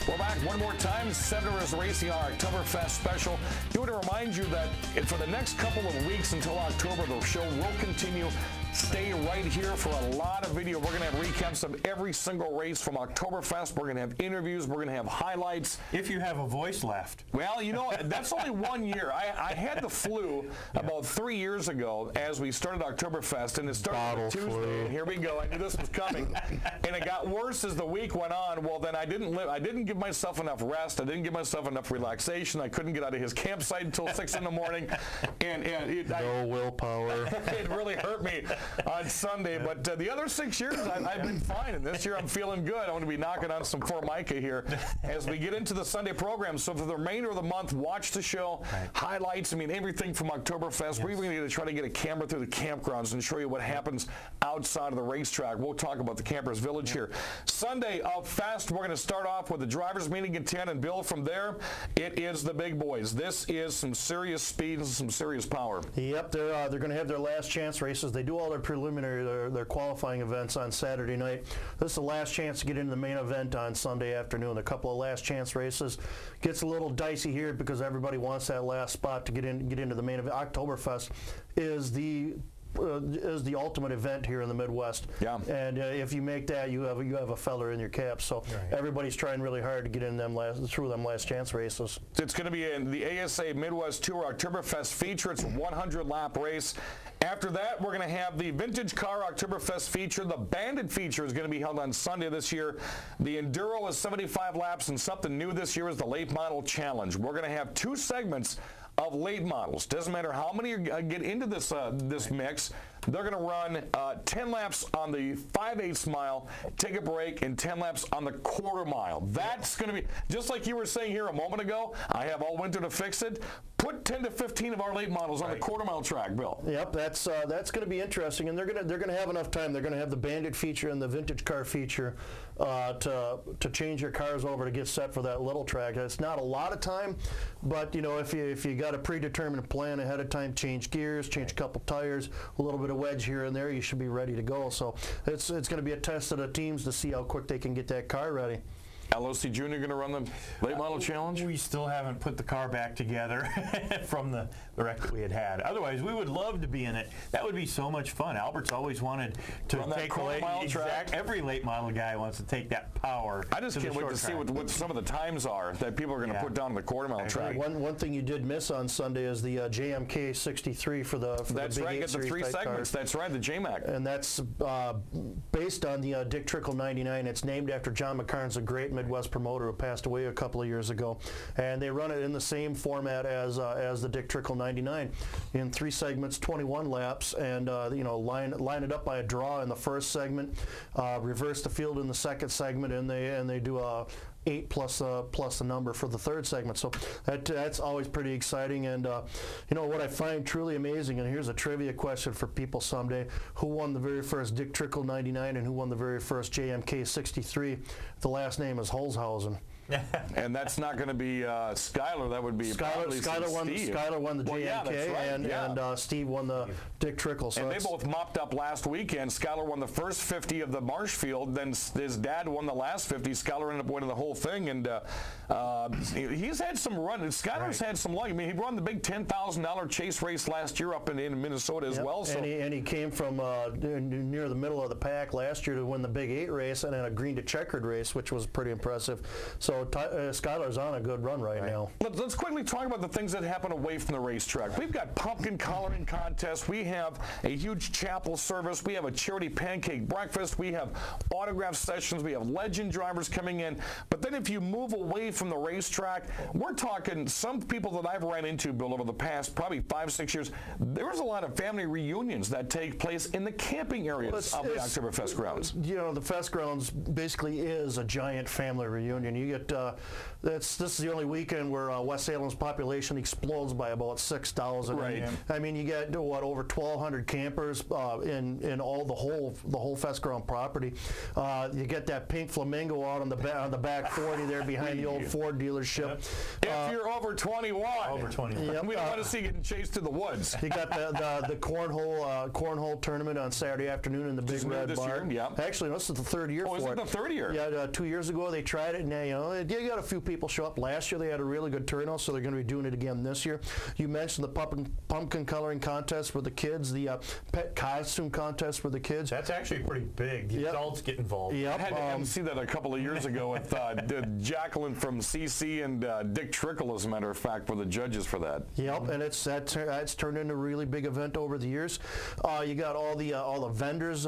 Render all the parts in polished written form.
We're back one more time. Senators Racing, our Oktoberfest special. I want to remind you that for the next couple of weeks until October, the show will continue. Stay right here for a lot of video. We're going to have recaps of every single race from Oktoberfest. We're going to have interviews. We're going to have highlights. If you have a voice left. Well, you know, that's only 1 year. I had the flu about 3 years ago as we started Oktoberfest, and it started on Tuesday. Flu. And here we go. I knew this was coming. And it got worse as the week went on. Well, then I didn't give myself enough rest. I didn't give myself enough relaxation. I couldn't get out of his campsite until 6 in the morning. And no willpower. It really hurt me on Sunday, but the other 6 years I've been fine, and this year I'm feeling good. I want to be knocking on some Formica here as we get into the Sunday program. So for the remainder of the month, watch the show, highlights, I mean everything from Oktoberfest. Yes. We're even going to try to get a camera through the campgrounds and show you what happens outside of the racetrack. We'll talk about the Campers Village here. Sunday up fast, we're going to start off with the drivers meeting at 10, and Bill, from there, it is the big boys. This is some serious speed and some serious power. Yep, they're going to have their last chance races. They do all their preliminary, their qualifying events on Saturday night. This is the last chance to get into the main event on Sunday afternoon. A couple of last chance races. Gets a little dicey here because everybody wants that last spot to get into the main event. Oktoberfest is the ultimate event here in the Midwest. Yeah. And if you make that, you have a feather in your cap. So everybody's trying really hard to get in through them last chance races. It's going to be in the ASA Midwest Tour Oktoberfest feature. It's a 100-lap race. After that, we're going to have the Vintage Car Oktoberfest feature. The Bandit feature is going to be held on Sunday this year. The Enduro is 75 laps, and something new this year is the Late Model Challenge. We're going to have 2 segments of late models. Doesn't matter how many get into this this mix. They're going to run 10 laps on the 5/8 mile, take a break, and 10 laps on the quarter mile. That's going to be, just like you were saying here a moment ago, I have all winter to fix it. Put 10 to 15 of our late models on the quarter mile track, Bill. Yep, that's going to be interesting, and they're going to have enough time. They're going to have the Bandit feature and the Vintage Car feature to change your cars over to get set for that little track. It's not a lot of time, but you know, if you got a predetermined plan ahead of time, change gears, change a couple tires, a little bit of wedge here and there, you should be ready to go. So it's going to be a test of the teams to see how quick they can get that car ready. LOC Jr. going to run the late model challenge? We still haven't put the car back together from the wreck that we had. Otherwise, we would love to be in it. That would be so much fun. Albert's always wanted to take the late model track. Every late model guy wants to take that power. I just can't wait to see what some of the times are that people are going to put down on the quarter mile track. One thing you did miss on Sunday is the JMK 63 for the That's the Big right. 8 Get the 3 segments. cars. That's right. The JMAC. And that's based on the Dick Trickle 99. It's named after John McCarnes, a great Midwest promoter who passed away a couple of years ago, and they run it in the same format as the Dick Trickle 99 in 3 segments, 21 laps, and you know, line it up by a draw in the first segment, reverse the field in the second segment, and they do a 8 plus a number for the third segment. So that's always pretty exciting. And you know what I find truly amazing, and here's a trivia question for people someday: who won the very first Dick Trickle 99 and who won the very first JMK 63? The last name is Holzhausen. And that's not going to be Skyler. That would be Skyler won the JMK, and Steve won the Dick Trickle. So and they both mopped up last weekend. Skyler won the first 50 of the Marshfield. Then his dad won the last 50. Skyler ended up winning the whole thing, and he's had some run. Skyler's had some luck. I mean, he won the big $10,000 chase race last year up in Minnesota as well. So and he came from near the middle of the pack last year to win the Big 8 race and then a green to checkered race, which was pretty impressive. So Skyler's on a good run right now. Let's quickly talk about the things that happen away from the racetrack. We've got pumpkin coloring contests. We have a huge chapel service. We have a charity pancake breakfast. We have autograph sessions. We have legend drivers coming in. But then if you move away from the racetrack, we're talking some people that I've ran into, Bill, over the past probably 5-6 years. There's a lot of family reunions that take place in the camping areas of the Oktoberfest grounds. You know, the Fest grounds basically is a giant family reunion. You get this is the only weekend where West Salem's population explodes by about 6,000. Right. I mean, you get what, over 1,200 campers in all the whole Fest ground property. You get that pink flamingo out on the back 40 there behind the old Ford dealership. If you're over 21, yep, we don't want to see you getting chased to the woods. You got the cornhole tournament on Saturday afternoon in the Big Red Barn. Yeah. Actually, this is the third year for it. Is it the third year? Yeah, 2 years ago they tried it, and you know you got a few people show up. Last year they had a really good turnout, so they're going to be doing it again this year. You mentioned the pumpkin coloring contest for the kids, the pet costume contest for the kids. That's actually pretty big. The adults get involved. I had to see that a couple of years ago with Jacqueline from CC and Dick Trickle, as a matter of fact, were the judges for that. Yep, and it's turned into a really big event over the years. You got all the vendors,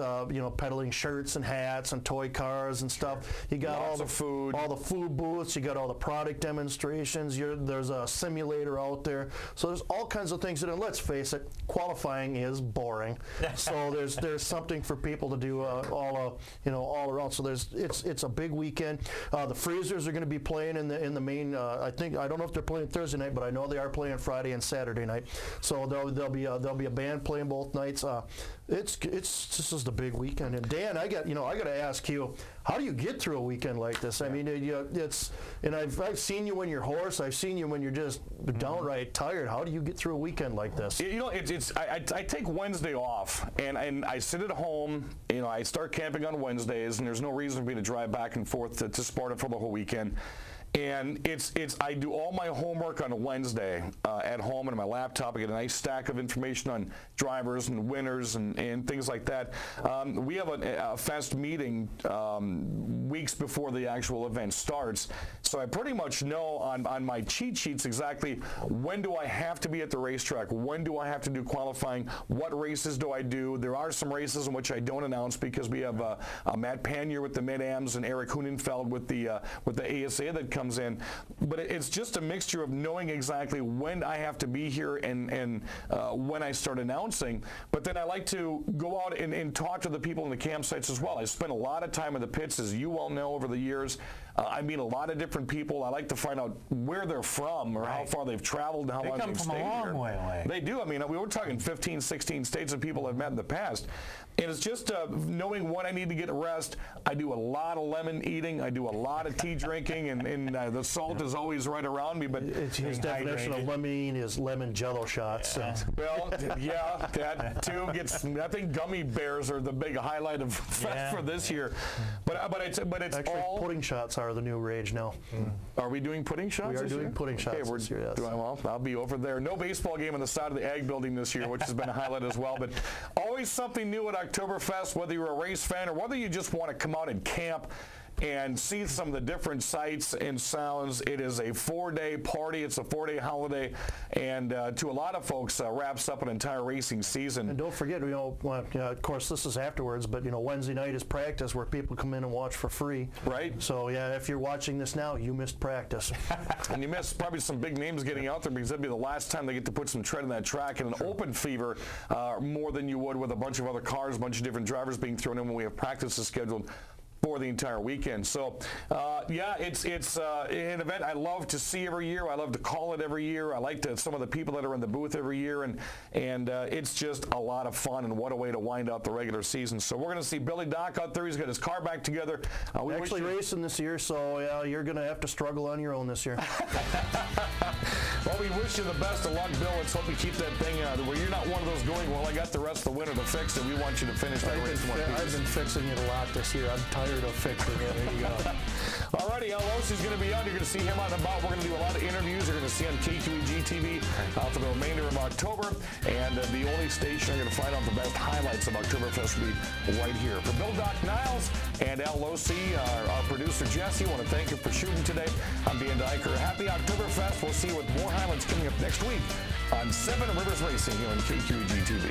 peddling shirts and hats and toy cars and stuff. You got all the food booths. You got all the product demonstrations. There's a simulator out there. So there's all kinds of things. And let's face it, qualifying is boring. So there's something for people to do all around. So it's a big weekend. The Freezers are going to be playing in the main. I don't know if they're playing Thursday night, but I know they are playing Friday and Saturday night. So there'll be a band playing both nights. This is the big weekend. And Dan, I got to ask you, how do you get through a weekend like this? I mean, I've seen you when you're hoarse. I've seen you when you're just downright tired. How do you get through a weekend like this? I take Wednesday off, and I sit at home. I start camping on Wednesdays, and there's no reason for me to drive back and forth to Sparta for the whole weekend. And I do all my homework on a Wednesday at home on my laptop. I get a nice stack of information on drivers and winners and things like that. We have a fest meeting weeks before the actual event starts. So I pretty much know on my cheat sheets exactly when do I have to be at the racetrack, when do I have to do qualifying, what races do I do. There are some races in which I don't announce because we have Matt Panier with the Mid-Ams and Eric Hunenfeld with the ASA that comes in. But it's just a mixture of knowing exactly when I have to be here and when I start announcing. But then I like to go out and talk to the people in the campsites as well. I spent a lot of time in the pits, as you all know, over the years. I meet a lot of different people. I like to find out where they're from or how far they've traveled and how long they've stayed here. They come from a long way away. They do. I mean, we were talking 15, 16 states of people I've met in the past. And it's just knowing when I need to get a rest. I do a lot of lemon eating. I do a lot of tea drinking, and the salt is always right around me. But his definition of lemon eating is lemon Jello shots. Yeah. So. Well, yeah, that too gets. I think gummy bears are the big highlight of fest for this year. But it's actually all pudding shots are the new rage now. Are we doing pudding shots? We are this doing year? pudding shots this year. Yes. Well, I'll be over there. No baseball game on the side of the Ag Building this year, which has been a highlight as well. But always something new at Oktoberfest, whether you're a race fan or whether you just want to come out and camp and see some of the different sights and sounds. It is a 4-day party. It's a 4-day holiday, and to a lot of folks, wraps up an entire racing season. And don't forget, of course, this is afterwards, but Wednesday night is practice where people come in and watch for free. Right. So yeah, if you're watching this now, you missed practice. And you missed probably some big names getting out there because that'd be the last time they get to put some tread in that track and an open fever more than you would with a bunch of other cars, a bunch of different drivers being thrown in when we have practices scheduled for the entire weekend. So, yeah, it's an event I love to see every year. I love to call it every year. I like some of the people that are in the booth every year, and it's just a lot of fun, and what a way to wind out the regular season. So we're going to see Billy Dock out there. He's got his car back together. We actually racing this year, so yeah, you're going to have to struggle on your own this year. Well, we wish you the best of luck, Bill. Let's hope you keep that thing where you're not one of those going, well, I got the rest of the winter to fix it. We want you to finish that race. I've been fixing it a lot this year. I'm tired of fixing it. There you go. All righty, Al Losey's going to be out. You're going to see him out and about. We're going to do a lot of interviews. You're going to see on K2EG TV for the remainder of October. And the only station you're going to find out the best highlights of Oktoberfest Week right here. For Bill Doc Niles and Al Losey, our producer Jesse, I want to thank you for shooting today. I'm Dan Dyker. Happy Oktoberfest. We'll see you with more highlights coming up next week on 7 Rivers Racing here on K2EG TV.